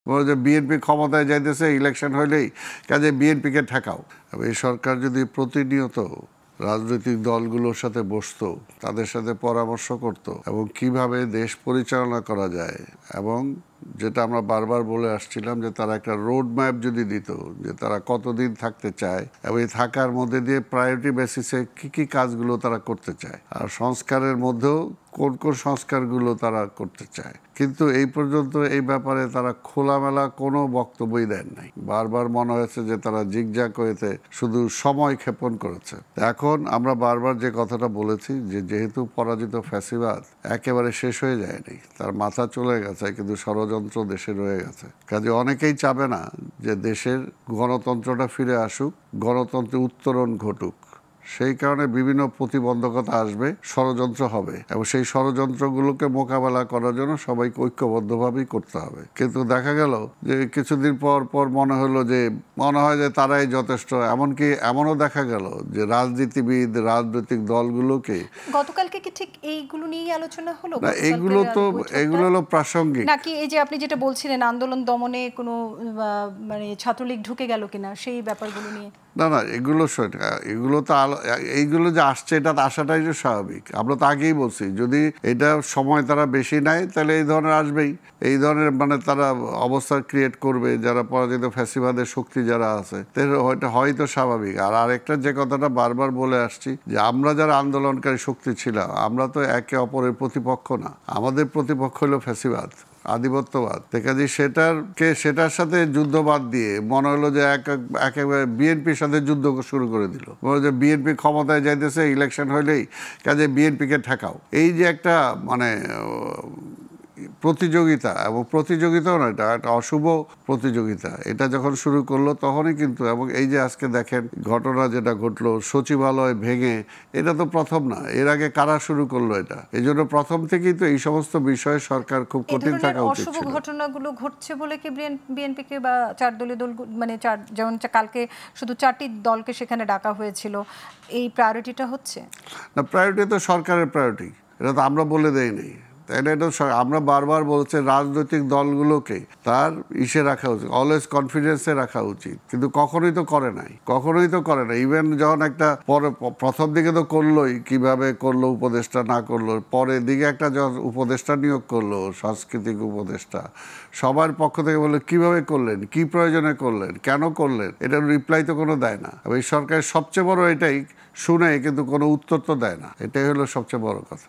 বলে যে বিএনপি ক্ষমতায় যাইতেছে, ইলেকশন হইলেই কাজে বিএনপিকে ঠেকাও। এই সরকার যদি প্রতিনিয়ত রাজনৈতিক দলগুলোর সাথে বসতো, তাদের সাথে পরামর্শ করত এবং কিভাবে দেশ পরিচালনা করা যায়, এবং যেটা আমরা বারবার বলে আসছিলাম যে তারা একটা রোড ম্যাপ যদি দিত যে তারা কতদিন থাকতে চায় এবং এই থাকার মধ্যে দিয়ে প্রায়োরিটি বেসিসে কি কি কাজগুলো তারা করতে চায়, আর সংস্কারের মধ্যেও কোন কোন সংস্কারগুলো তারা করতে চায়। কিন্তু এই পর্যন্ত এই ব্যাপারে তারা খোলামেলা কোনো বক্তব্যই দেন নাই। বারবার মনে হয়েছে যে তারা জিগজ্যাগ হয়েছে, শুধু সময় ক্ষেপণ করেছে। এখন আমরা বারবার যে কথাটা বলেছি যে যেহেতু পরাজিত ফ্যাসিবাদ একেবারে শেষ হয়ে যায়নি, তার মাথা চলে গেছে, কিন্তু ষড়যন্ত্র দেশে রয়ে গেছে। কাজে অনেকেই চাবে না যে দেশের গণতন্ত্রটা ফিরে আসুক, গণতন্ত্রে উত্তরণ ঘটুক। সেই কারণে বিভিন্ন প্রতিবন্ধকতা আসবে, ষড়যন্ত্র হবে, এবং সেই ষড়যন্ত্রগুলোকে মোকাবেলা করার জন্য সবাইকে ঐক্যবদ্ধভাবেই করতে হবে। কিন্তু দেখা গেল যে কিছুদিন পর পর মনে হয় যে তারাই যথেষ্ট। এমনকি এমনও দেখা গেল যে রাজনীতিবিদ, রাজনৈতিক দলগুলোকে গতকালকে কি ঠিক এইগুলো নিয়েই আলোচনা হলো? না, এগুলো হলো প্রাসঙ্গিক নাকি এই যে আপনি যেটা বলছিলেন আন্দোলন দমনে কোনো মানে ছাত্রলীগ ঢুকে গেল কিনা সেই ব্যাপারগুলো নিয়ে? না, এইগুলো যে আসছে, এটা আসাটাই যে স্বাভাবিক। আমরা তো আগেই বলছি যদি এটা সময় তারা বেশি নেয় তাহলে এই ধরনের আসবেই। এই ধরনের মানে তারা অবস্থা ক্রিয়েট করবে, যারা পরাজিত ফ্যাসিবাদের শক্তি যারা আছে, হয়তো স্বাভাবিক। আর আরেকটা যে কথাটা বারবার বলে আসছি যে আমরা যারা আন্দোলনকারী শক্তি ছিলাম, আমরা তো একে অপরের প্রতিপক্ষ না। আমাদের প্রতিপক্ষ হলো ফ্যাসিবাদ, আধিপত্যবাদ। কাজে সেটার সাথে যুদ্ধ বাদ দিয়ে মনে হলো যে একেবারে বিএনপির সাথে যুদ্ধ শুরু করে দিল। বলে যে বিএনপি ক্ষমতায় যাইতেছে, ইলেকশন হইলেই কাজে বিএনপিকে ঠেকাও। এই যে একটা মানে প্রতিযোগিতা, এবং প্রতিযোগিতাও না, এটা একটা অশুভ প্রতিযোগিতা। এটা যখন শুরু করলো তখনই কিন্তু, এবং এই যে আজকে দেখেন ঘটনা যেটা ঘটলো, সচিবালয় ভেঙে, এটা তো প্রথম না। এর আগে কারা শুরু করলো এটা? এই জন্য প্রথম থেকেই তো এই সমস্ত বিষয়ে সরকার খুব কঠিন থাকা উচিত ছিল। অশুভ ঘটনাগুলো ঘটছে বলে কি বিএনপিকে বা চার দলীয় দল, মানে যেমন কালকে শুধু 4টি দলকে সেখানে ডাকা হয়েছিল, এই প্রায়োরিটিটা হচ্ছে না? প্রায়োরিটি তো সরকারের প্রায়োরিটি, এটা তো আমরা বলে দেইনি। আমরা বারবার বলছি রাজনৈতিক দলগুলোকে তার রাখা উচিত, অলওয়েজ কনফিডেন্সে রাখা উচিত। কিন্তু কখনোই তো করে নাই। ইভেন যখন একটা প্রথম দিকে তো করলোই, কিভাবে করলো, উপদেষ্টা না করলো, পরের দিকে একটা যখন উপদেষ্টা নিয়োগ করলো, সাংস্কৃতিক উপদেষ্টা, সবার পক্ষ থেকে বললো কিভাবে করলেন, কি প্রয়োজনে করলেন, কেন করলেন, এটার রিপ্লাই তো কোনো দেয় না। এই সরকারের সবচেয়ে বড় এটাই, শুনে কিন্তু কোনো উত্তর তো দেয় না। এটাই হলো সবচেয়ে বড় কথা।